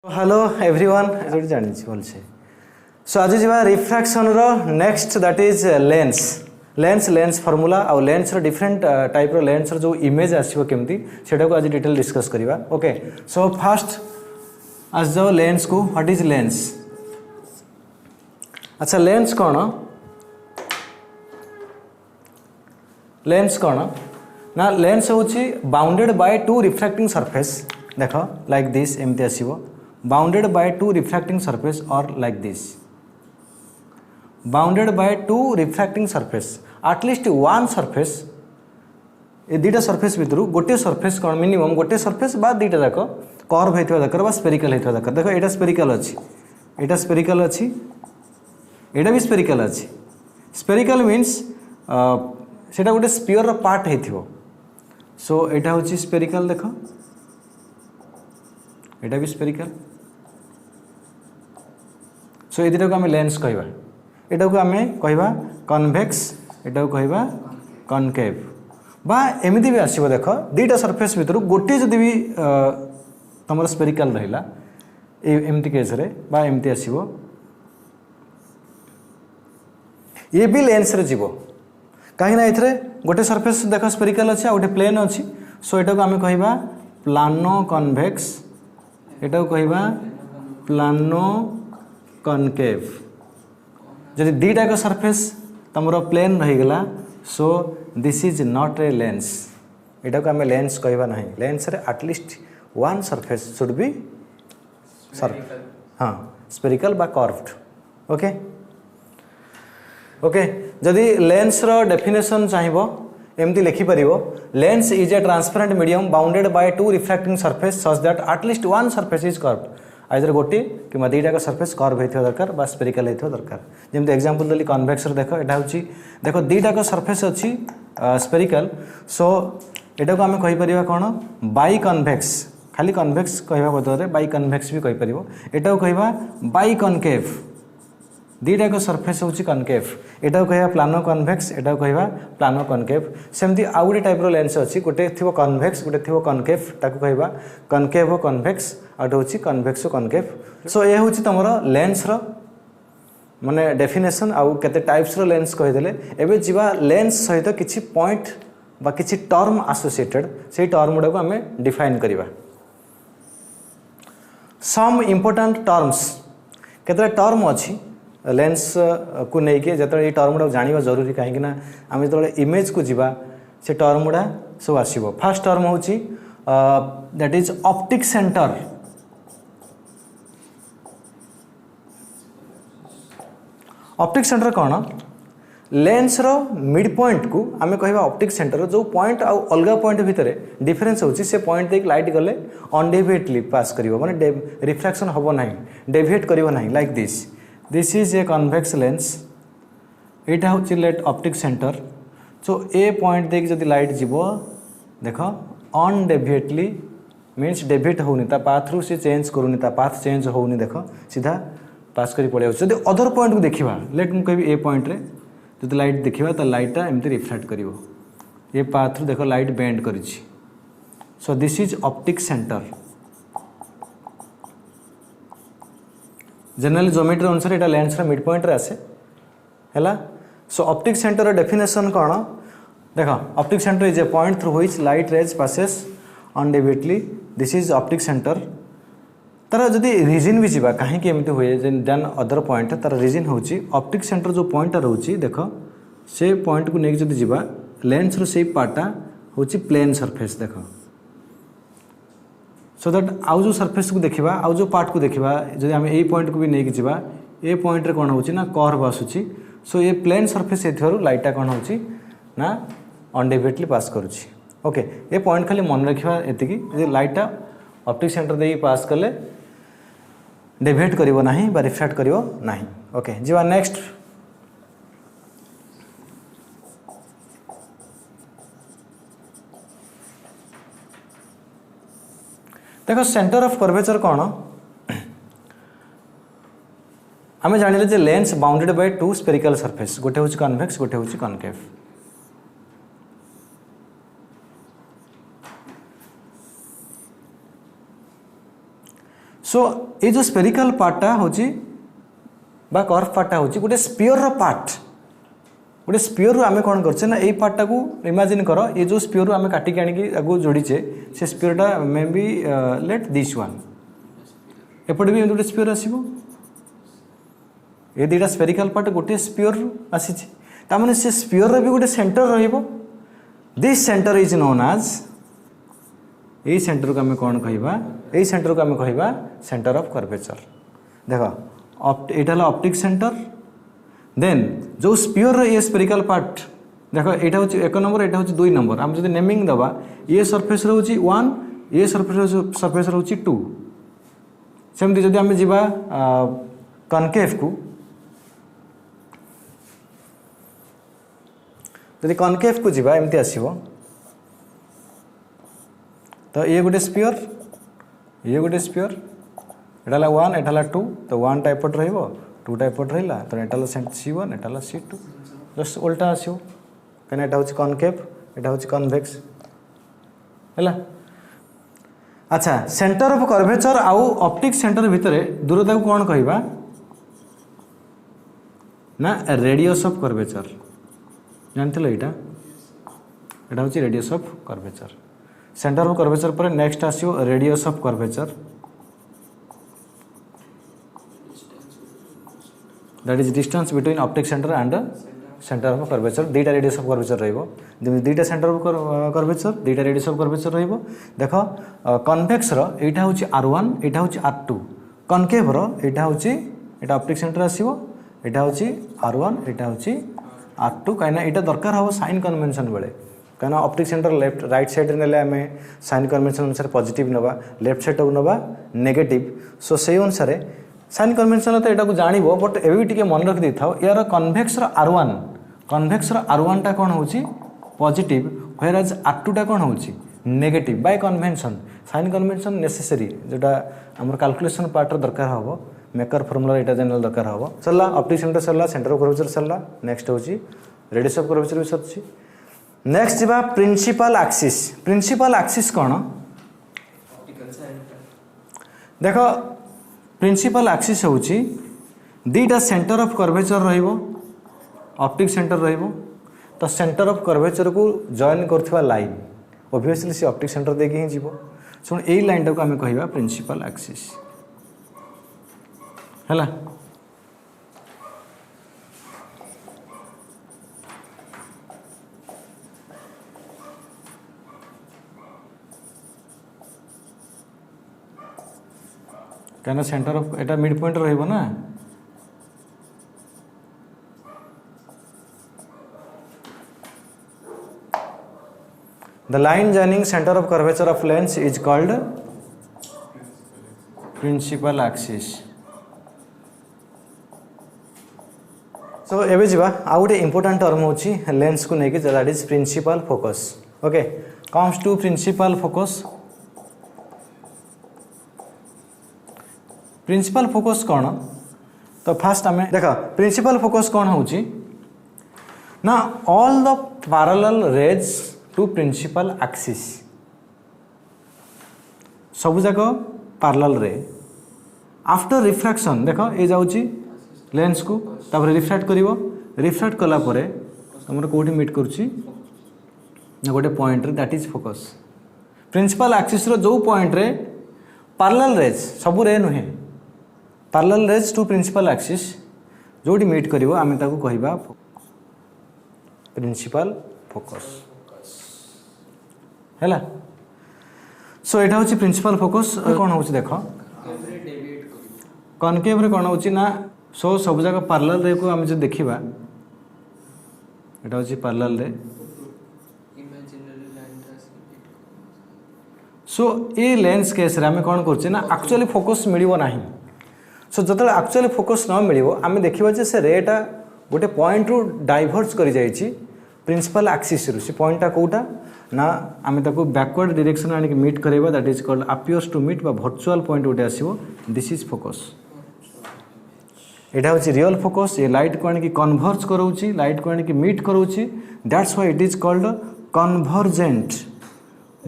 Hello everyone जो जानी भलसे सो आज जावा रिफ्रैक्शन रो next that is lens lens lens formula आउ लेंस रो डिफरेंट टाइप रो लेंस रो जो इमेज आसीबो केमती सेटा को आज डिटेल डिस्कस करिवा ओके सो फर्स्ट आज जाओ लेंस को व्हाट इज लेंस अच्छा लेंस कौन ना लेंस होची bounded by two refracting surface देखो लाइक दिस एमती आसीबो bounded by two refracting surface or like this bounded by two refracting surface at least one surface ए दीटा सरफेस भितर गोटे सरफेस कौन मिनिमम गोटे सरफेस बा दीटा जाक कर्व होइथवा दरकार बा स्फेरिकल होइथवा दरकार देखो एटा स्फेरिकल अछि एटा भी स्फेरिकल अछि स्फेरिकल मीन्स सेटा गोटे स्फीयर रो पार्ट हेथिवो सो एटा होछि स्फेरिकल देखो एटा भी स्फेरिकल सो ये को आम लेंस कहवा एटा को आम कहवा कन्वेक्स एटा को कहवा कनकेव बा एमती भी आसो देख दीटा सरफेस भितर गोटे जदि भी तुम स्फेरिकल रहा एमती केस रे बा एमती आसो ये भी लेंस रे जीवो कहीं ये गोटे सरफेस देख स्फेरिकल अच्छे आ गोटे प्लेन अच्छी सो एटा को आम कहवा प्लानो कन्वेक्स एटा को कहवा प्लानो कनकेव जदि दीटा का सरफेस तुम प्लेन रहीगला so this is not a lens एटा को आम लेंस कहवा नहीं लेंस रे at least one surface should be हाँ स्फेरिकल बा कर्व्ड ओके ओके जदि लेंस रो डेफिनेशन चाहिबो एमती लिखि परिबो lens is a transparent medium bounded by two refracting surface such that at least one surface is curved either गोटे कि दीटा का सरफेस कर्व होइथवा दरकार बा स्फेरिकल होइथवा दरकार जेमते एग्जांपल देली कन्वेक्स रो देखो एटा होची देखो दीटा का सरफेस अछि स्फेरिकल सो एटा को आमे कहि परिबा कोन बाई कन्वेक्स खाली कन्वेक्स कहबा बदले बाई कन्वेक्स भी कहि परिबो एटा को कहबा बाई कनकेव दीटा को सरफेस होची कनकेव एटा को कहबा प्लानो कन्वेक्स एटा को कहबा प्लानो कनकेव सेमती आउ गोटे टाइप रो लेंस अछि गोटे थिबो कन्वेक्स गोटे थिबो कनकेव ताको कहबा कनकेव कन्वेक्स आउट होची कन्वेक्स कनकेव सो ए होची तमरो लेंस रो माने डेफिनेशन आउ केते टाइप्स रो लेंस कहि देले एबे जीवा लेंस सहित किछि पॉइंट बा किछि टर्म एसोसिएटेड सेही टर्म गुडा को हमें डिफाइन करिवा सम इंपोर्टेंट टर्म्स केते टर्म अछि लेंस को लेकिन जो ये टर्म गुड़ा जानवा जरूरी कहीं आम जो इमेज को जीवा से टर्म गुड़ा सब आसो फास्ट टर्म हूँ that is optic centre optic centre कौन लेंस रो मिड पॉइंट को आम कह ऑप्टिक सेंटर जो पॉइंट आउ अलग पॉइंट भितर डिफरेंस होची से पॉइंट देख लाइट गले अनडेविएटली पास करिवो माने रिफ्रैक्शन हबो नाही डेविएट करिवो नाही like this is a convex lens एटा हूँ लेट ऑप्टिक सेंटर सो ए पॉइंट देख जदि लाइट जीवो देख अनडेविएटली मीन्स डेविएट होनी ता पाथ रु से चेंज करूनी ता पाथ चेंज होनी देख सीधा पास करी पड़े जब अदर पॉइंट को देखा लेट मुझे कह ए पॉइंट रे जब लाइट देखा तो लाइटा एमती रिफ्लेक्ट करिवो ए पाथ रु देख लाइट बेंड करिछि so this is optic centre generally geometry अनुसार एटा लेंस रा मिड पॉइंट रे आसे हैला सो ऑप्टिक सेंटर रा डेफिनेशन कोन देखो optic centre is a point through which light rays passes undeviatedly this is optic centre तार जदि रीजन भी जीवा कहीं एमती हुए देन अदर पॉइंट तार रीजन होची ऑप्टिक सेंटर जो पॉइंट रहउची देखो से पॉइंट को नेक जदि जीवा लेंस रो से पार्टा होची प्लेन सरफेस देखो सो दैट आउ जो सरफेस को देखा आउ जो पार्ट को देखा जब आम ए पॉइंट को भी नहीं जावा ए पॉइंट रे कौन होची ना कर्व आसुची सो ये प्लेन सरफेस एथिवरु लाइटा कौन होची ना अनडेविएटली पास करुची ओके ये पॉइंट खाली मन रखा एतिकी जे लाइटा ऑप्टिक सेंटर दे पास कले डेविएट करिवो नाही बा रिफ्लेक्ट करिवो नाही ओके जीवा नेक्स्ट देखो सेंटर ऑफ कर्वेचर कौन आम जानिले जे lens bounded by two spherical surface गोटे हूँ कन्वेक्स गोटे हूँ कनकेव सो ये जो स्पेरिकल पार्टा होची बा कर्व पार्टा होची गोटे स्पीयर रो पार्ट गोटे स्पीयर रु आमे कौन करछे ना एई पार्टा को इमेजिन करो ये जो स्पीयर रु आमे काटी के आनी आगु जोड़ीचे से स्पीयरटा may be let this one एपटे भी गोटे स्पीयर आसीबो ये दुटा स्पेरिकल पार्ट गोटे स्पीयर रु आसीचे ता माने से स्पीयर रो भी गोटे सेंटर रहिबो this centre is known as a centre को आमे कौन कहिबा ए सेंटर को आमे कहिबा सेंटर ऑफ कर्वेचर देखो एटा हला ऑप्टिक सेंटर देन जो स्पीयर रो ये स्पेरिकल पार्ट देखो एटा होची 1 नंबर एटा होची 2 नंबर हम जदी नेमिंग दबा ये सरफेस रो होची 1 ये सरफेस रो होची 2 सेमती जदी हम जिबा कनकेव को जदी कनकेव को जिबा एमती आसीबो तो ये गोटे स्पीयर एटा ला 1 एटा ला 2 तो 1 टाइप पट रहइबो 2 टाइप पट रहिला तो एटा ला C1 एटा ला C2 जस्ट उल्टा आसियो कने एटा होची कनकेव एटा होची कन्वेक्स हैला अच्छा सेंटर ऑफ कर्वेचर आउ ऑप्टिक सेंटर भितरे दूरता को कोन कहिबा ना रेडियस ऑफ कर्वेचर जानथिलो एटा होची radius of curvature centre of curvature पर नेक्स्ट आसियो radius of curvature that is distance between optic centre and centre of curvature दुईटा रेडियस ऑफ कर्वेचर रहिबो दुईटा सेंटर ऑफ कर्वेचर दुईटा रेडियस ऑफ कर्वेचर रहिबो देखो कन्वेक्स रो एटा होची R1 एटा होची R2 कनकेव रो एटा होची एटा ऑप्टिक सेंटर आसीबो एटा होची R1 एटा होची R2 काइना एटा दरकार हो साइन कन्वेंशन बेले काइना optic centre left right side रे नेले हमें साइन कन्वेंशन अनुसार पॉजिटिव नबा लेफ्ट साइड को नबा नेगेटिव सो से अनुसार साइन कन्वेंशन तो एटा को जानिबो बट एबी टिके मन रख दै थाओ यार कन्वेक्स रो R1 टा कोन होची पॉजिटिव व्हेयर एज R2 टा कोन होची negative by convention sign convention necessary जोटा हमर कैलकुलेशन पार्ट रो दरकार हबो मेकर फार्मूला एटा जनरल दरकार हबो चलला ऑप्टिक सेंटर चलला सेंटर ऑफ कर्वेचर चलला नेक्स्ट होची रेडियस ऑफ कर्वेचर भी सच्ची नेक्स्ट जिबा प्रिंसिपल एक्सिस कोन देखो प्रिंसिपल एक्सिस होची दीटा सेंटर ऑफ कर्वेचर रहिबो ऑप्टिक सेंटर रहिबो तो सेंटर ऑफ कर्वेचर को जॉइन करथवा लाइन ऑब्वियसली से ऑप्टिक सेंटर देके ही जीवो सुन एई लाइन टा को हमें कहिबा प्रिंसिपल एक्सिस हला कहना centre of Etah mid point रहिबो ना The line joining center of curvature of lens is called principal axis. So एबे जिबा आ गोटे इंपोर्टेंट टर्म होची लेंस को नेकी that is principal focus okay comes to principal focus कौन तो फास्ट आम देखा प्रिंसिपल फोकस कौन होची ना all the parallel rays to principal axis सब जाक पैरेलल रे आफ्टर रिफ्रैक्शन देखो ये जाउची लेंस को तापर रिफ्रैक्ट कला परे हमर कोठी मीट करूची गोटे पॉइंट रे that is focus principal axis रो जो पॉइंट रे पैरेलल रेज सब रे नुहे parallel rays to principal axis जोडी मीट करिवो आमे ताको कहिबा प्रिंसिपल फोकस हैला सो एटा होची प्रिंसिपल फोकस कोन होची देखो कनकेव रे कोन होची ना सो सब जगह पैरेलल रे को हम जे देखिबा एटा होची पैरेलल रे सो ए लेंस केस रे हम कोन करछे ना एक्चुअली फोकस मिलिवो नाही सो जतले एक्चुअली फोकस न मिलिवो हम देखिबा जे से रेटा गोटे पॉइंट रु डाइवर्ज करि जाईची प्रिंसिपल एक्सिस रु से पॉइंट टा कोटा ना आमे ताको बैकवर्ड डायरेक्शन आनी मीट करेबा that is called appears to meet बा वर्चुअल पॉइंट उठे आसीबो दिस इज फोकस एटा होची रियल फोकस ये लाइट को आनी कन्वर्ज करूची लाइट को आनी मीट करूची that's why it is called convergent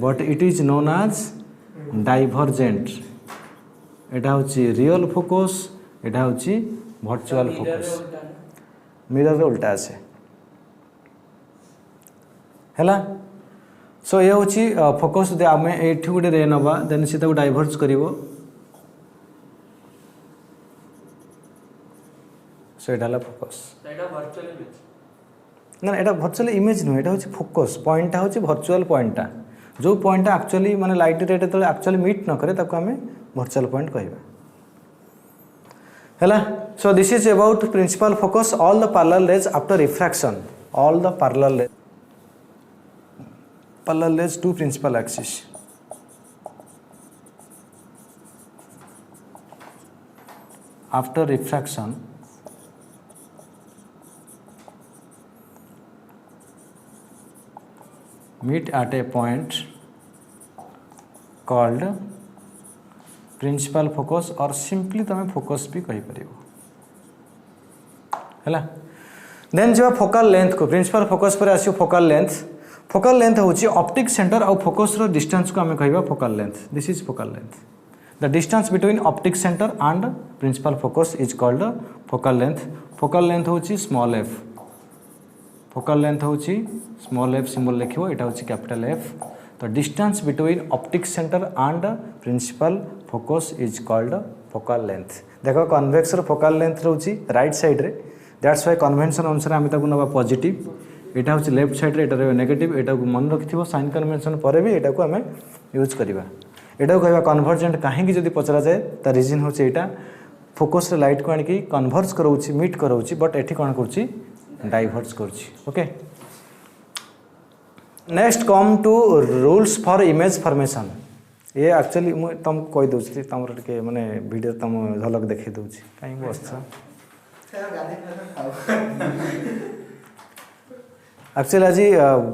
but it is known as divergent एटा होची रियल फोकस एटा होची वर्चुअल फोकस मिरर रे उल्टा आसे हैला सो ये होची फोकस दे आमे एठी गुटे रे नबा देन से ताको डाइवर्ज करिवो सो एटा ला फोकस एटा वर्चुअल इमेज ना एटा वर्चुअल इमेज नु एटा होची फोकस पॉइंट होची वर्चुअल पॉइंट जो पॉइंट एक्चुअली माने लाइट रे तो एक्चुअली मीट न करे ताको हमें वर्चुअल पॉइंट कहबा हैला so this is about principal focus all the parallel rays after refraction all the parallel rays to principal axis after refraction meet at a point called principal focus or simply तमें focus भी कही परियो हैला then जो focal length को principal focus पर आसियो focal length होची ऑप्टिक सेंटर और फोकस रो डिस्टेंस को हमें कहबा focal length this is focal length the distance between optic centre and principal focus is called focal length होची स्मॉल एफ फोकल लेंथ होची स्मॉल एफ सिंबल लिखियो एटा होची कैपिटल एफ तो distance between optic centre and principal focus is called focal length देखो convex रो focal length रहउची right side रे that's why convention अनुसार हम ताकू नबा पॉजिटिव एटा होची लेफ्ट साइड रे एटा रे नेगेटिव एटा को मन रखिथिबो साइन कन्वेंशन परे भी एटा को हमें यूज करबा एटा को कहबा कन्वर्जेंट काहे कि जदी पचरा जाय त रीजन होची एटा फोकस रे लाइट को आनी कि कन्वर्ज करउची मीट करउची बट एठी कोन करउची डाइवर्ज करछि okay next come to rules for image formation ये एक्चुअली मु तुम कहि दोछि तमर के माने वीडियो तुम झलक देखै दोछि काई बस एक्चुअली आज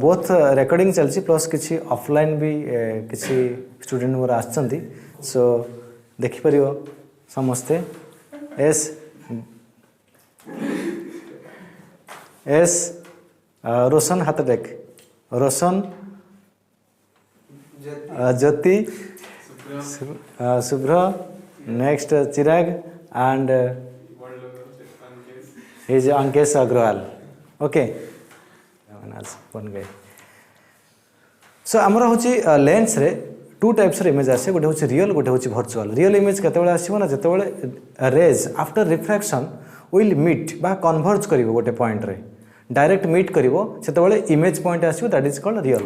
बोथ रिकॉर्डिंग चलछि प्लस किछि ऑफलाइन भी किछि स्टूडेंट मोर आछंती सो देखि परियो समस्ते एस रोशन हाथ देख Roshan Jyoti Shubhra next Chirag and his Ankesh Agarwal okay बन गए सो आमर हूँ लेंस रे टू टाइप्स इमेज आसे गोटे हूँ रियल गोटे हूँ वर्चुअल रियल इमेज केतबेले आसीबो ना जेतबेले rays after refraction will meet बा कन्वर्ज करिवो गोटे पॉइंट रे डायरेक्ट मीट करिवो सेतबेले इमेज पॉइंट आसीबो दैट इज कॉल्ड रियल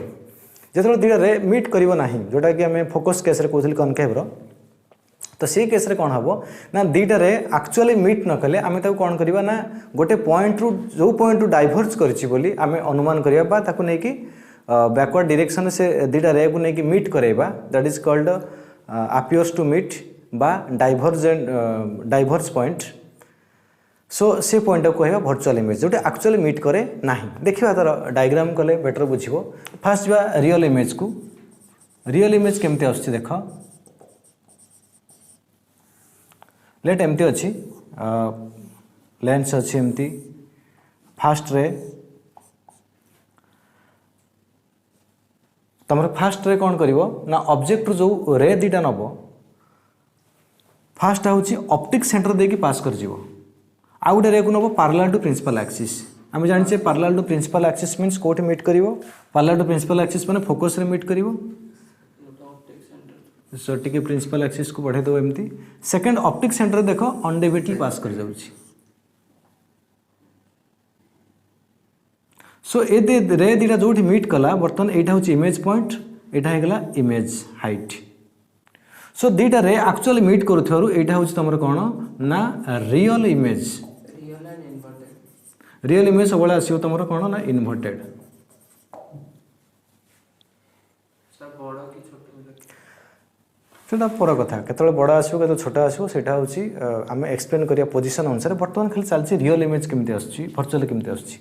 जेतबेले दुटा रे मीट करिवो नाही जोटा कि हमें फोकस केस रे कहथि कनकेव रो तो से केस रे कोन हबो ना दुटा रे एक्चुअली मीट न कले आमे ताको कोन करिवा ना गोटे पॉइंट रु जो पॉइंट रु डाइवर्ज करछि बोली आमे अनुमान करिया बा ताको नै कि बैकवर्ड डायरेक्शन से दुटा रे को नै कि मीट करेबा that is called appears to meet बा डाइवर्ज पॉइंट सो से पॉइंट को कहबा वर्चुअल इमेज जोटे एक्चुअली मीट करे नाही देखिबा तार डायग्राम कले बेटर बुझिबो फर्स्ट बा रियल इमेज को रियल इमेज केमते आछी देखो लेट एमती अच्छी लेंस अच्छी एमती फास्ट रे तुम फास्ट रे कौन करिवो ना ऑब्जेक्ट रो जो रे दीटा नबो फास्ट हूँ ऑप्टिक सेंटर देकी पास कर जीवो आउ गोटे रे को नबो पैरेलल टू प्रिंसिपल एक्सिस आम जानिछे parallel to principal axis means कोठी मीट करिवो पैरेलल टू प्रिंसिपल एक्सिस माने फोकस रे मीट करिवो सो टिके प्रिंसिपल एक्सिस को बढ़े दो एमती सेकंड ऑप्टिक सेंटर देखो अनडेविएटली पास कर जाउछि सो ए रे दीटा जोठी मीट कला बर्तन एटा होछि इमेज पॉइंट एटा हे गला इमेज हाइट सो दीटा रे एक्चुअली मीट करूथारु एटा होछि तमर कोन ना रियल इमेज रियल इमेज सबले आसीओ तमर कोन ना इन्वर्टेड सेटा पर कथा केतले बड़ा आसो केतले छोटा आसो सेटा होछि हम एक्सप्लेन करिया पोजीशन अनुसार वर्तमान खाली चलछि रियल इमेज केमते आछि वर्चुअल केमते आछि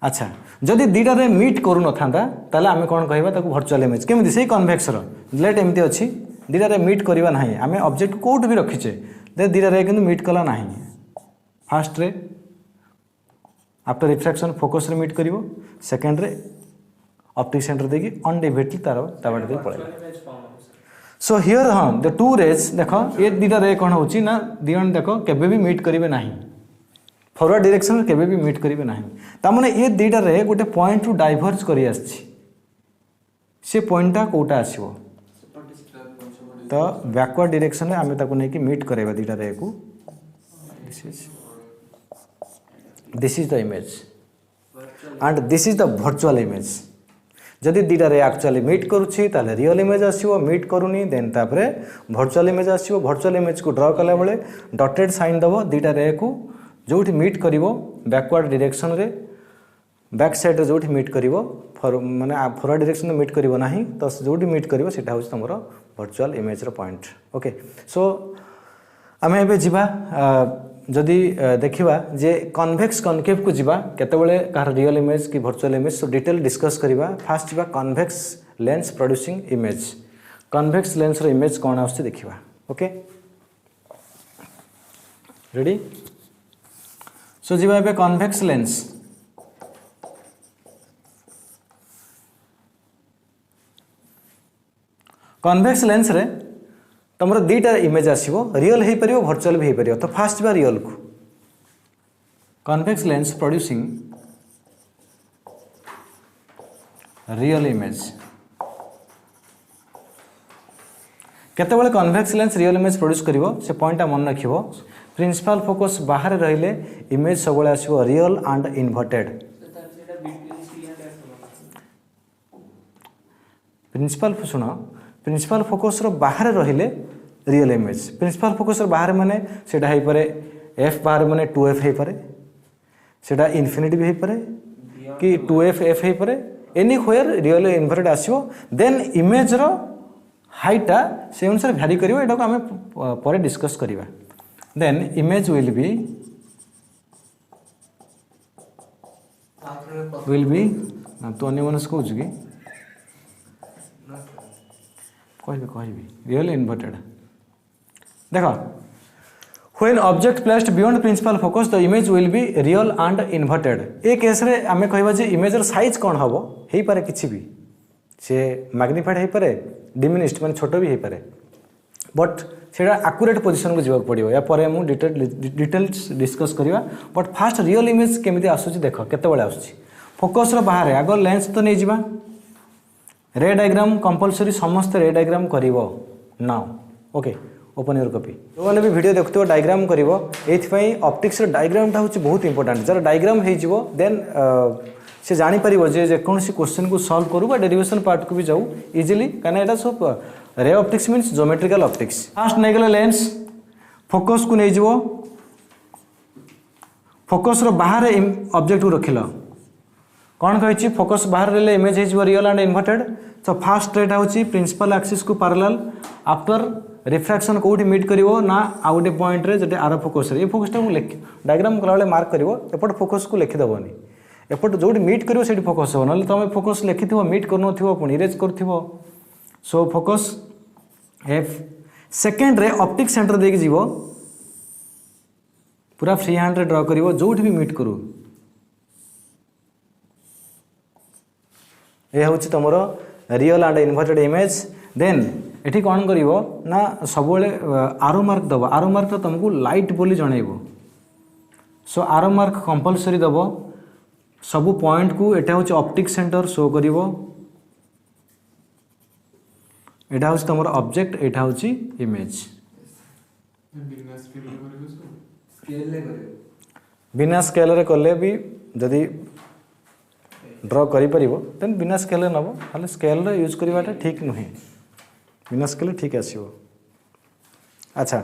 अच्छा जदि दीटा रे मीट करू न थांदा ताले हम कोन कहबा ताको वर्चुअल इमेज केमति सेही कन्वेक्स रो लेट एमती अछि दीटा रे मीट करबा नाही हम ऑब्जेक्ट कोट भी रखिछे दे दीटा रे किंतु मीट कला नाही first ray after refraction focus रे मीट करिवो सेकंड रे ऑप्टिक सेंटर देकी अनडेविएटली तार ताबाड दे पळेला सो हियर हाँ द टू रेज देख ये दुटा रे कौन होची ना दिजन देख केबे भी मीट करेंगे ना फॉरवर्ड डायरेक्शन केबे भी मीट करेंगे ना तामने ये दुटा रे गोटे पॉइंट रु डाइभर्ज करी आछि से पॉइंटटा कोटा आसीबो तो बैकवर्ड डायरेक्शन आम ताको नहीं कि मीट करेबा दुटा रे को this is the image and this is the virtual image जदि दुटा रे एक्चुअली मीट करुछि ताले रियल इमेज आसीबो मीट करूनी देन तापरे वर्चुअल इमेज आसीबो वर्चुअल इमेज को ड्रा कला बेले डॉटेड साइन दबो दुटा रे को जोठी मीट करिवो बैकवर्ड डायरेक्शन रे बैक साइड रे जोठी मीट करिवो माने फॉरवर्ड डायरेक्शन मीट करिवो नाही तो जोठी मीट करिवो सेटा होछि तमरो वर्चुअल इमेज रो पॉइंट ओके सो आमे एबे जिबा जदि देखिबा जे कन्वेक्स कनकेव को जिबा केतेबेले कार रियल इमेज की virtual image so detail discuss करिबा फास्ट जिबा convex lens producing image convex lens रो इमेज कोन आउछ देखिबा ओके रेडी सो जिबा एबे कन्वेक्स लेंस कन्वेक्स लेंस रे तुमर दुटा इमेज आसीबो रियल हे परियो वर्चुअल भी हे परियो तो फास्ट बा रियल को convex lens producing real image केतेबेले convex lens real image produce करिवो से पॉइंट मन रखिवो प्रिंसिपल फोकस बाहर रहिले इमेज सबले आसीबो रियल एंड इन्वर्टेड प्रिंसिपल सुनो प्रिंसिपल फोकस रो बाहर रहिले रियल इमेज प्रिंसिपल फोकस रो बाहर माने सेटा हे परे एफ बाहर माने 2f हे परे सेटा इन्फिनिटी भी हे परे कि 2f f हे परे एनी होयर रियल इन्वर्टेड आसीबो देन इमेज रो हाइटा से अनुसार भ्यारी करिवो एटा को हमें परे डिस्कस करिवा देन इमेज विल बी तो अन्य मनस कहूँ कि कहबी रियल इन्वर्टेड देखो when object placed beyond principal focus the image will be real and inverted ए केस रे आमे कहबा जे इमेज रो साइज कोन हबो हेई पारे किछि भी से मैग्निफाइड हेई पारे डिमिनिश्ड माने छोटो भी हेई पारे बट सेटा एक्यूरेट पोजीशन को जीवा पड़ियो या परे मु डिटेल्स डिस्कस करिवा बट फास्ट रियल इमेज केमिति आसुची देखो केते बेले आसुची फोकस रो बाहर आगो लेंस तो नै जीवा रे डायग्राम कंपलसरी समस्त रे डायग्राम करिवो now okay open your copy जो वाले भी वीडियो देखतो डायग्राम करिवो एथि पई ऑप्टिक्स रो डायग्राम ता होची बहुत इंपोर्टेंट जरा डायग्राम हे जीवो देन से जानि परिवो जे कोनसी क्वेश्चन को सॉल्व करू बा डेरिवेशन पार्ट को भी जाऊ इजीली काना एटा सब ray optics means geometrical optics fast नै गेले लेंस फोकस को नै जीवो फोकस रो बाहर ऑब्जेक्ट को रखिलो कौन कही फोकस बाहर रहे इमेज हो रियल एंड इन्वर्टेड तो फास्ट रेट होची प्रिंसिपल एक्सिस को पैरेलल आफ्टर रिफ्रैक्शन कोठी मीट करिवो ना आ गोटे पॉइंट रे जटे आर फोकस रे फोकस टा लिख डायग्राम कला मार्क करिवो एपट फोकस को लिखि दबोनी एपट जोटी मीट करिवो सेठी फोकस हो नले तमे फोकस लिखिथिवो मीट करनो थिवो पुनी इरेज करथिवो so focus F second ray optic centre देख जीवो पूरा फ्री हैंड रे ड्रा करिवो जोठी भी मीट करू ये हूँ तुम real and inverted image then ये कौन कर ना सब आरो मार्क दब आरो मार्क तो तुमको लाइट बोली जनइब सो आरो मार्क कंपलसरी दब सबू पॉइंट को एटा हूँ ऑप्टिक सेंटर शो कर एटा हूँ तुम ऑब्जेक्ट एटा हूँ इमेज बिना स्केल रे कले भी जदि ड्र करिपरिबो देन बिना स्केल नबो खाली स्केल रे यूज करिवाटा ठीक नुहे बिना स्केल ठीक आसीबो अच्छा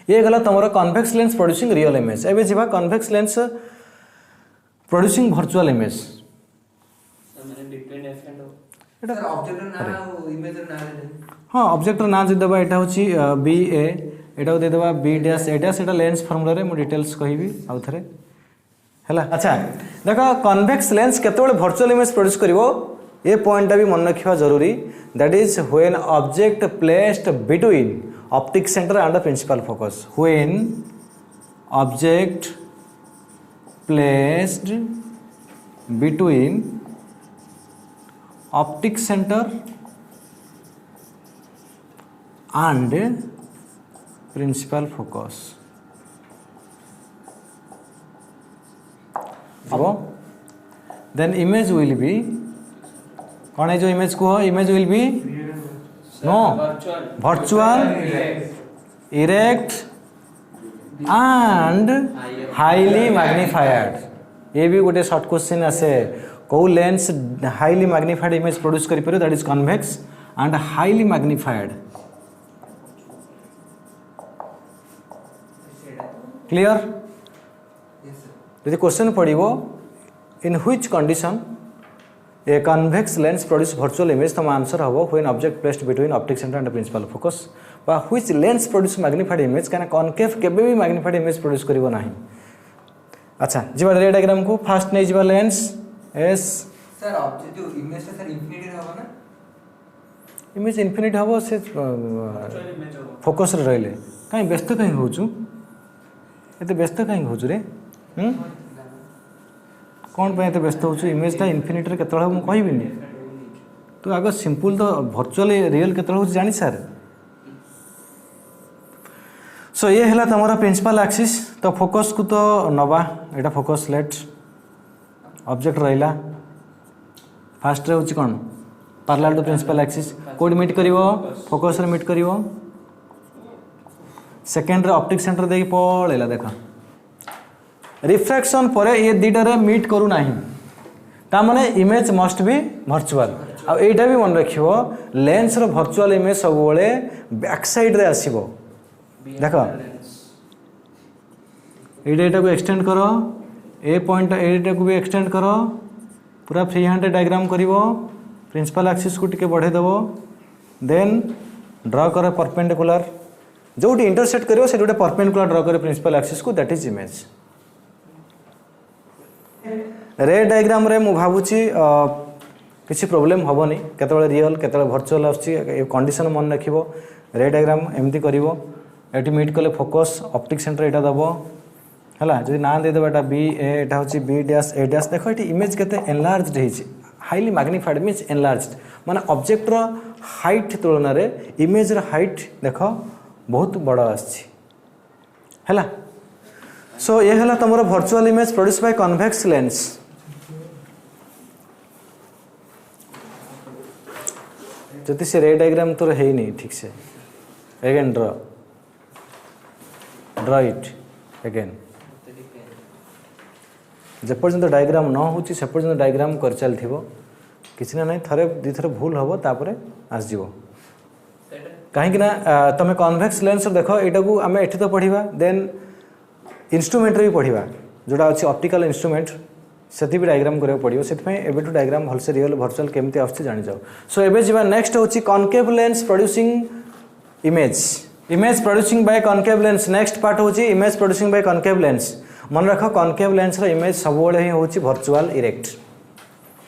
ये गला तमरो convex lens producing real image एबे जिबा convex lens producing virtual image sir object ना इमेज ना हां ऑब्जेक्ट ना जे दबा एटा होची बी ए एटा दे दबा बी डैश एटा सेटा लेंस फार्मूला रे मु डिटेल्स कहिबी आउ थरे हैला अच्छा देखो कन्वेक्स लेंस केतेबेले वर्चुअल इमेज प्रोड्यूस करिवो ए पॉइंट भी मन रखिबा जरूरी that is when object placed between optic centre and principal focus when object placed between optic centre and principal focus. Then image will be कौन है जो image को image will be no virtual erect and highly magnified. ये भी गोटे short question आसे कौ lens highly magnified image produce करि परियो that is convex and highly magnified. Clear. यदि क्वेश्चन पड़िबो in which condition a convex lens produce virtual image तम आंसर हबो when object placed between optic centre and principal focus बा which lens produce magnified image काना concave केबे भी magnified image produce करिवो नाही. अच्छा जीवा रे डायग्राम को फास्ट नै जीवा लेंस एस सर ऑब्जेक्ट जो इमेज सर इंफिनिटी रहबो ना इमेज इन्फिनिट हबो से फोकस रे रहले काई व्यस्त काई होचु एते व्यस्त काई होचु रे कौन पे एते व्यस्त होचु इमेज ता इन्फिनिट रे केतळ हम कहिबिनी तू आगो सिंपल तो वर्चुअल रियल केतळ होचु जानि सर. सो ये हला तमरा प्रिंसिपल एक्सिस तो फोकस को तो नबा एटा फोकस लेट ऑब्जेक्ट रहिला फास्ट रे होची कोन पैरेलल टू प्रिंसिपल एक्सिस कोड मीट करिवो फोकस रे मीट करिवो सेकंड रे ऑप्टिक सेंटर देई पळेला देखा रिफ्रैक्शन परे ये दीटा रे मीट करू नाही ता माने इमेज मस्ट बी वर्चुअल. आ एटा भी मन रखिवो लेंस रो वर्चुअल इमेज सब बेले बैक साइड रे आसीबो देखो एटा को एक्सटेंड करो ए पॉइंट एटा को भी एक्सटेंड करो पूरा फ्री हैंड डायग्राम करिवो प्रिंसिपल एक्सिस को टिके बढ़े देबो देन ड्रा करो परपेंडिकुलर जोटी इंटरसेक्ट करिवो से जोटे परपेंडिकुलर ड्रा करो प्रिंसिपल एक्सिस को that is image. Ray diagram रे मु भाबुची किसी प्रॉब्लम हबोनी केतबेले रियल केतबेले वर्चुअल आछि कंडीशन मन रखिवो रे डायग्राम एमती करिवो एटी मीट कले फोकस ऑप्टिक सेंटर एटा दबो हला जदि ना दे देबा एटा बी ए एटा होची बी डैश ए डैश देखो एटी इमेज केते एनलार्ज्ड हेछि हाईली मैग्निफाइड मींस एनलार्ज्ड माने ऑब्जेक्ट रो हाइट तुलना रे इमेज रो हाइट देखो बहुत बड़ा आछि हला. सो ये हला तमरो virtual image produce by convex lens. जदि से रे डायग्राम तो है नहीं ठीक से अगेन ड्रा इट अगेन जेपर्यंत डायग्राम न होची से पर्यंत डायग्राम कर चल थिबो किछि ना नहीं थरे दी थरे भूल हबो तापरे आस जीवो काहे कि ना तमे कन्वेक्स लेंस देखो एटा को हमें एठी तो पढिबा देन इंस्ट्रूमेंट रे पढिबा जोडा अछि ऑप्टिकल इंस्ट्रूमेंट सेति भी डायग्राम करे पड़ियो सेति में एबे टू डायग्राम भल से रियल वर्चुअल केमते आछे जानि जाओ. सो एबे जीवा नेक्स्ट होची concave lens producing image producing by concave lens. Next part होची image producing by concave lens. मन रखो कॉनकेव लेंस रो इमेज सब बेले ही होची वर्चुअल इरेक्ट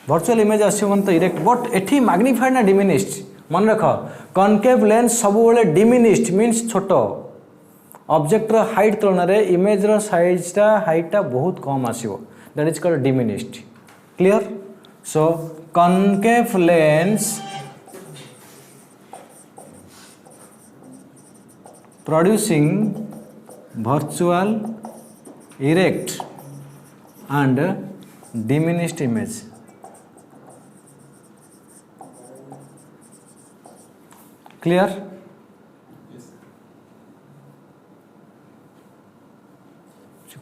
वर्चुअल इमेज आसी मन तो इरेक्ट बट एठी मैग्निफाइड ना डिमिनिश्ड. मन रखो कॉनकेव लेंस सब बेले डिमिनिश्ड मींस छोटो ऑब्जेक्ट रो हाइट तुलना रे इमेज रो साइज टा हाइट टा बहुत कम आसीबो that is called diminished. Clear? So concave lens producing virtual erect and diminished image. Clear?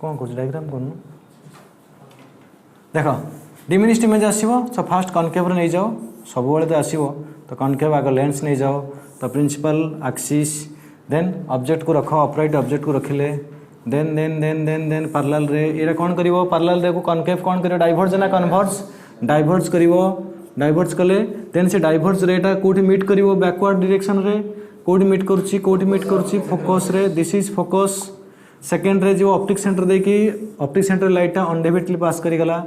कौन कुछ डायग्राम करूँ देखो डिमिनिश्ड इमेज आसीबो सो फास्ट कॉनकेव रे नै जाओ सब बेले तो आसीबो तो कॉनकेव आगे लेंस नै जाओ तो प्रिंसिपल एक्सिस देन ऑब्जेक्ट को रखो अपराइट ऑब्जेक्ट को रखिले then then then then then parallel रे एरा कोन करिवो पैरेलल रे को कॉनकेव कोन करियो डाइवर्ज ना कन्वर्ज डाइवर्ज करिवो डाइवर्ज कले देन से डाइवर्ज रेटा कोठी मीट करिवो बैकवर्ड डायरेक्शन रे कोठी मीट करूची फोकस रे दिस इज फोकस सेकेंड रे जो ऑप्टिक सेंटर देखी ऑप्टिक सेंटर लाइटा अनडेविटली पास करी गला.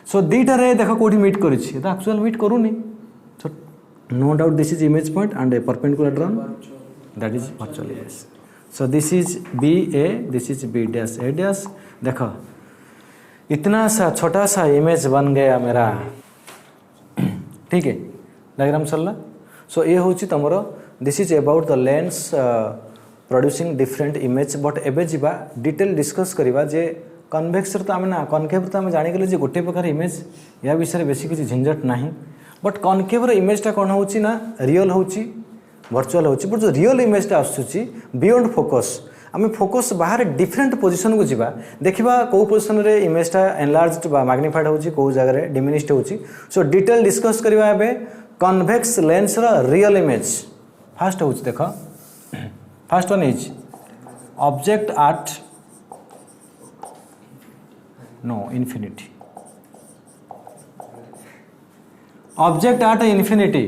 सो दीटा रे देखो कोठी मीट करिछि तो एक्चुअल मीट करूनी so no doubt this is image point and a perpendicular drawn that is virtual image. So this is B A this is B dash A dash देखो इतना सा छोटा सा इमेज बन गया मेरा ठीक है डायग्राम सरला. सो ये होची तमरो this is about the lens producing different image but एबे जीवा डिटेल डिस्कस करवा जे कन्वेक्स तो आम ना कनकेव तो आम जानीगले जे गोटे प्रकार इमेज या विषय बेसी किसी झंझट ना बट कनकेवर इमेजटा कौन हो रियल हो वर्चुअल हो बट जो रियल इमेजटा आसूँ बियॉन्ड फोकस आम फोकस बाहर डिफरेंट पोजिशन को जीवा देखा कौ पोजिशन रे इमेजटा एनलार्ज मैग्निफाइड होची कौ जगह डिमिनिश्ड होची सो डिटेल डिस्कस करवा एबे कन्वेक्स लेंस रियल इमेज फास्ट हो देख first one is object at no infinity object at infinity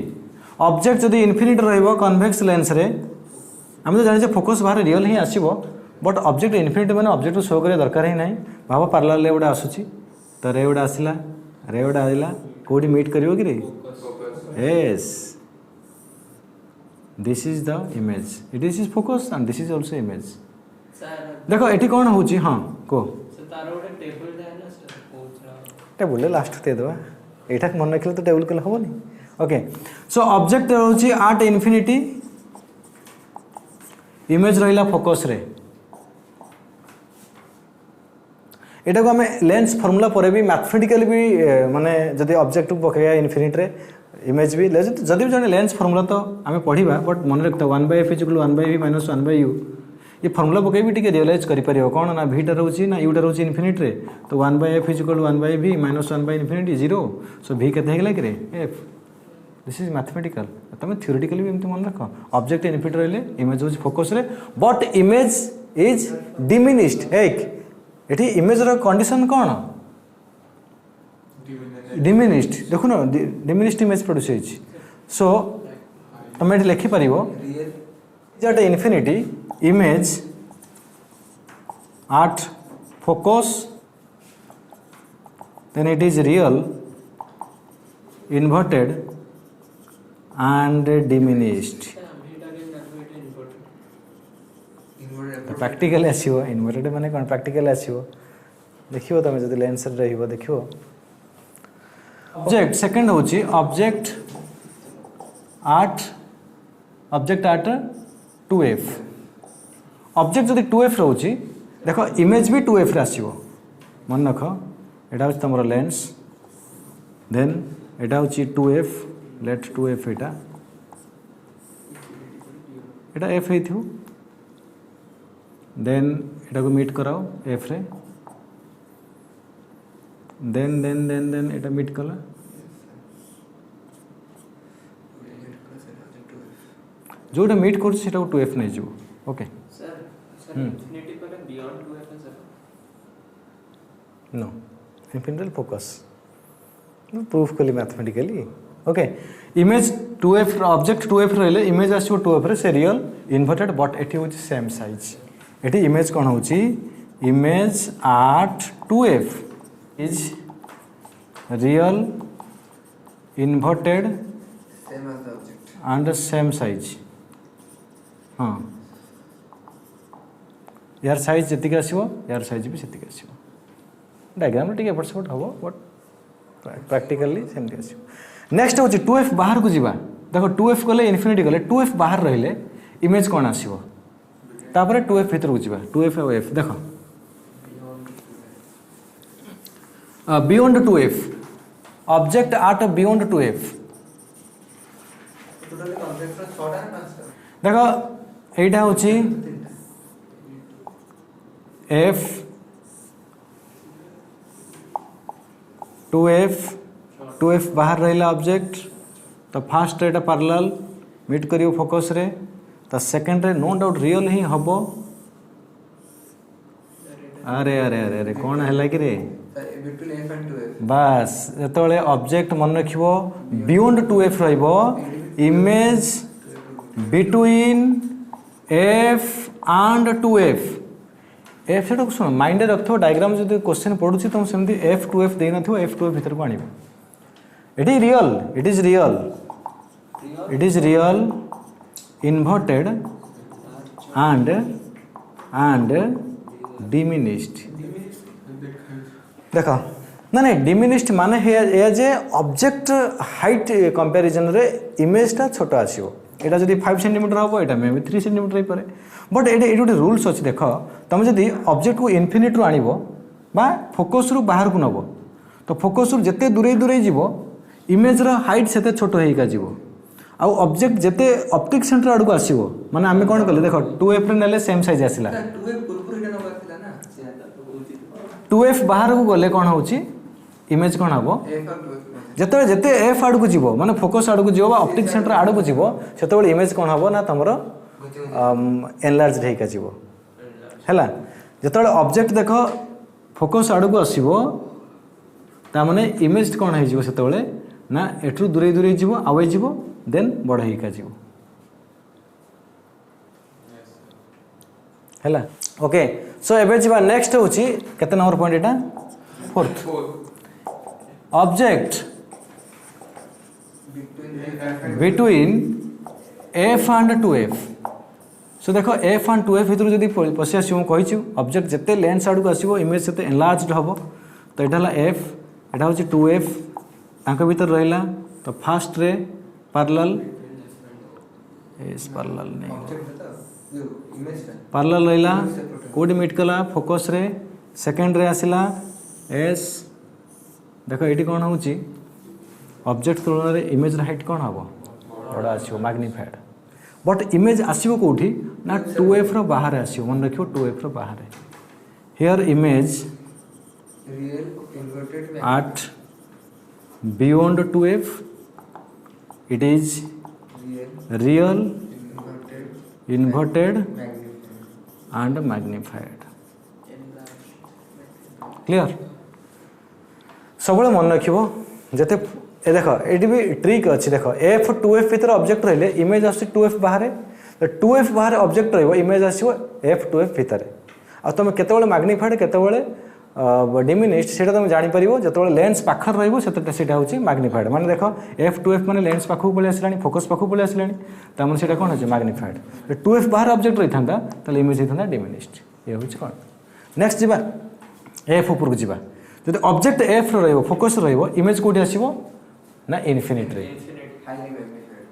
object जदि इन्फिनिटी रहिबो कन्वेक्स लेंस रे आम तो जाने फोकस बाहर रियल ही आसो बट ऑब्जेक्ट इन्फिनिटी मैंने ऑब्जेक्ट शो करिया दरकार ही नहीं भाव पार्लार रे गोटे आसूची तो रे गोटे आसला रे गोटे आइला कोडी मीट करियो कि रे yes this is the image it is focus and this is also image देखो एटी कौन होची हां को टेबुल लास्ट दे दवा एटा मन रखले तो टेबुल कल होबनी ओके सो ऑब्जेक्ट होची एट इन्फिनिटी इमेज रहिला फोकस रे एटा को हमें लेंस फार्मूला पर भी मैथमेटिकली भी माने जदि ऑब्जेक्ट को पकया इन्फिनिटी रे इमेज भी जदि भी जने लेंस फार्मूला तो आम पढ़ा बट मन रखता 1/f = 1/v - 1/u ये फार्मूला पकई भी टिके रियलाइज कर पारियो कोन ना v टा रहउची ना u टा रहउची इन्फिनिटी रे तो 1/f = 1/v - 1/∞ 0 सो v केते हेगला कि रे f दिस इज मैथमेटिकल तुम थ्योरेटिकली भी एमती मन रख ऑब्जेक्ट इन्फिनिटी रहिले इमेज होची फोकस रे बट इमेज इज डिमिनिश्ड एक एठी इमेज रो कंडीशन कोन डिमिनिश्ड देखो ना डिमिनिश्ड इमेज प्रोड्यूस होची सो तुम एठी लिखि परिबो that infinity image at focus then it is real inverted and diminished practical आसीबो inverted माने कोन practical आसीबो देखियो तमे जदि लेंस रे रहिबो देखियो ऑब्जेक्ट सेकंड होची ऑब्जेक्ट at 2f ऑब्जेक्ट जदि 2f रोची देखो इमेज भी 2f रे आसीबो मन रख एटा होची तमरो लेंस देन एटा होची 2f लेट 2f एटा f हेथियो देन एटा को मीट कराओ f रे देन एटा मीट कला जोटा मीट कर सेटा 2f नै जो ओके infinity पर beyond 2f है sir no infinity focus proof कली mathematically okay image 2f object 2f रहले इमेज आसो 2f रे से रियल इन्वर्टेड बट एठी होची सेम साइज एठी इमेज कोन होची image at 2f is real inverted same as the object and same size हाँ यार साइज जतिक आसो यार साइज भी सेतिक आसो डायग्राम टिके एपट सेपट हम बट प्रैक्टिकली सेमती आसो नेक्स्ट होची 2f बाहर को जीवा देखो 2f गले इन्फिनिटी गले 2f बाहर रहिले इमेज कोन आसीबो तापर 2f भीतर को जीवा 2f और f देखो beyond 2f object at beyond 2f totally concept 6 टा 5 टा देखो एटा होची f 2f बाहर रहिला ऑब्जेक्ट तो फर्स्ट एटा पैरेलल मीट करियो फोकस रे तो सेकंड रे नो डाउट रियल ही हबो अरे अरे अरे अरे कौन है कि रे बिटवीन f and 2f बस जेतोले ऑब्जेक्ट मन रखिबो बियॉन्ड 2f रहिबो image between f and 2f F सेटा को सुन माइंड रखथो डायग्राम जदि क्वेश्चन पढुची तुम सेमती f2f देना थो f2f भीतर को आनिबो it is real inverted and diminished देखो ना नहीं डिमिनिश्ड माने हे जे ऑब्जेक्ट हाइट कंपैरिजन रे इमेज टा छोटा आसीबो এটা যদি 5 সেন্টিমিटर হব এটা মে বি 3 সেন্টিমিटर হই পারে बट ये गोटे रूल्स अच्छी देख तुम जब ऑब्जेक्ट को इनफिनिट रु आनिबो बा फोकस रु बाहर को नब तो फोकस रु जेते दूरे दूरे जीव इमेज रो हाइट सेते छोट होइका जीव आ ऑब्जेक्ट जेते ऑप्टिक सेंटर आड़ को आसीबो माने आमे कोन कले देखो 2f रे नेले सेम साइज आसिला 2f पूर्व रे नंबर थिला ना से आता तो होची 2f बाहर को गले कोन होची इमेज कोन हबो जेते जेते f आड़ को जीव माने फोकस आड़ को जीव बा ऑप्टिक सेंटर आड़ को जीव सेते बेले इमेज कोन हबो ना तमरो एनलार्ज होइका जीव हैला जेते ऑब्जेक्ट देखो फोकस आड़ को आसीबो ता माने इमेज कोन हे जीव सेते बेले ना एठु दूरे दूरे जीव आवे जीव देन बड़ होइका जीव हैला ओके सो एबे जीवा नेक्स्ट होची केते number point Etah fourth object between f and 2f सो देखो f and 2f भितर जदी पसी आसी हम कहिछु ऑब्जेक्ट जते लेंस आडू आसीबो इमेज सेते एनलार्जड हबो तो एटा हला f एटा होची 2f तांका भीतर रहिला तो first ray parallel S parallel नहीं पैरेलल रहिला कोडी मीट कला फोकस रे सेकंड रे आसिला एस देखो एटी कोन होची ऑब्जेक्ट तुलना रे इमेज हाइट कोन हबो बड़ा आसीबो मैग्नीफाइड बट इमेज आसीबो कोठी ना 2f रो बाहर आसीबो मन रखियो 2f रो बाहर here image real inverted at beyond 2f it is real inverted and magnified clear सब मन रखिबो जते ए देखो एडी भी ट्रिक अछि देखो f 2f भीतर ऑब्जेक्ट रहले इमेज आसी 2f बाहर तो 2f बाहर ऑब्जेक्ट रहबो इमेज आसीबो f 2f भीतर आ तुम केतेबेले मैग्नीफाइड केतेबेले डिमिनिश्ड सेटा तुम जानि परिबो जतबेले लेंस पाखर रहबो सेटा होची मैग्नीफाइड माने देखो f 2f माने लेंस पाखु पले आसलानी फोकस पाखु पले आसलानी त मन सेटा कोन होची मैग्नीफाइड 2f बाहर ऑब्जेक्ट रहिथांदा तले इमेज हिथांदा डिमिनिश्ड ये होची कोन नेक्स्ट जिबा f ऊपर को जिबा जदि ऑब्जेक्ट f रहबो फोकस रहबो इमेज कोठी आसीबो ना इन्फिनिट रे हाईली मैग्नीफाइड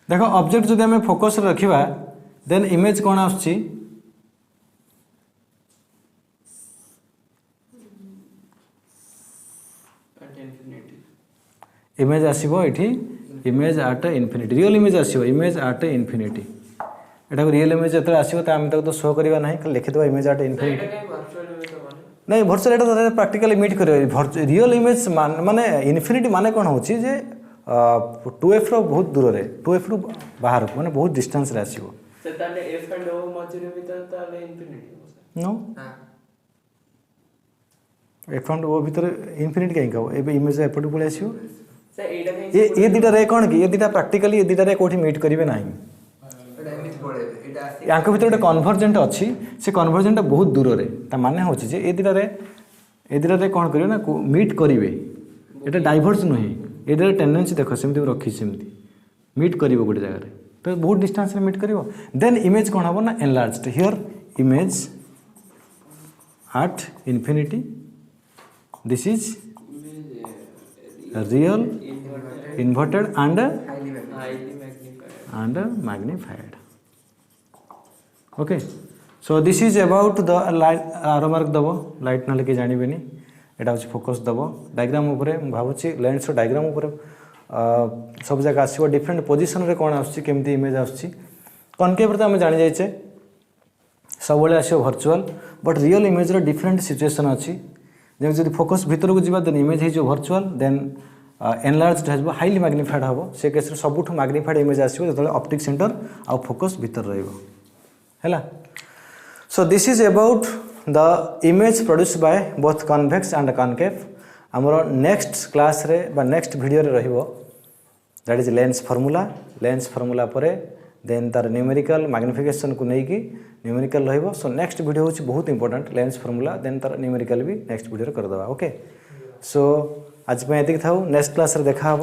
देखो ऑब्जेक्ट जदि हमें फोकस रखिबा देन इमेज कोन आछी इमेज आसीबो एठी image at infinity real image आसीबो इमेज एट इन्फिनिटी एटा रियल इमेज जतरा आसीबो त हम तक तो शो करबा नाही खाली लिखि देबा इमेज एट इन्फिनिटी नहीं वर्चुअल एटा प्रैक्टिकली मीट करबा रियल इमेज माने इन्फिनिटी माने कोन होची जे 2f रो बहुत दूर रे 2f रो बाहर माने बहुत डिस्टेंस रे आसीबो से ताले f एंड o मझरे भीतर ताले इन्फिनिटी नो हां f एंड o भीतर इन्फिनिटी काई कहबो एबे इमेज एपट पळे आसीबो से एटा ये दीटा रे कोन की ये दीटा प्रैक्टिकली ये दीटा रे कोठी मीट करिवे नाही एटा इमेज पळे एटा आसी यांक भीतर ଗୋଟେ कन्वर्जेंट अछि से कन्वर्जेंट बहुत दूर रे ता माने होछि जे ए दीटा रे कोन करिवे ना मीट करिवे एटा डाइवर्ज नही एटा टेंडेंसी देखो सेमति रखी सेमति मीट करिवो गोटे जगह रे तो बहुत डिस्टेंस रे मीट करिवो देन इमेज कोन हबो ना enlarged here image at infinity this is real inverted and magnified okay so this is about the light arrow mark दबो लाइट ना लेके जानि बेनी एटा होची फोकस दबो डायग्राम ऊपर भाबुची लेंस रो डायग्राम ऊपर सब जगह आसीबो डिफरेंट पोजीशन रे कोन आछी केमती इमेज आछी कॉनकेव रे हम जानि जाइछे सब बेले आसीबो वर्चुअल बट रियल इमेज रो डिफरेंट सिचुएशन अछि जे जदी फोकस भीतर को जिबा देन इमेज हे जो वर्चुअल देन एनलार्ज्ड हेजबो हाईली मैग्नीफाइड हबो से केस रे सबुठ मैग्नीफाइड इमेज आसीबो जतले ऑप्टिक सेंटर आ फोकस भीतर रहइबो हैला so this is about the image produced by both convex and concave हमरो नेक्स्ट क्लास रे बा नेक्स्ट वीडियो रे रहिबो दैट इज लेंस फार्मूला परे देन तार न्यूमेरिकल मैग्निफिकेशन को नहीं कि न्यूमेरिकल रहिबो सो नेक्स्ट वीडियो होची बहुत इंपोर्टेंट लेंस फार्मूला देन तार न्यूमेरिकल भी नेक्स्ट वीडियो रे कर दबा ओके सो आज पे एतिक थाउ नेक्स्ट क्लास रे देखा हबो।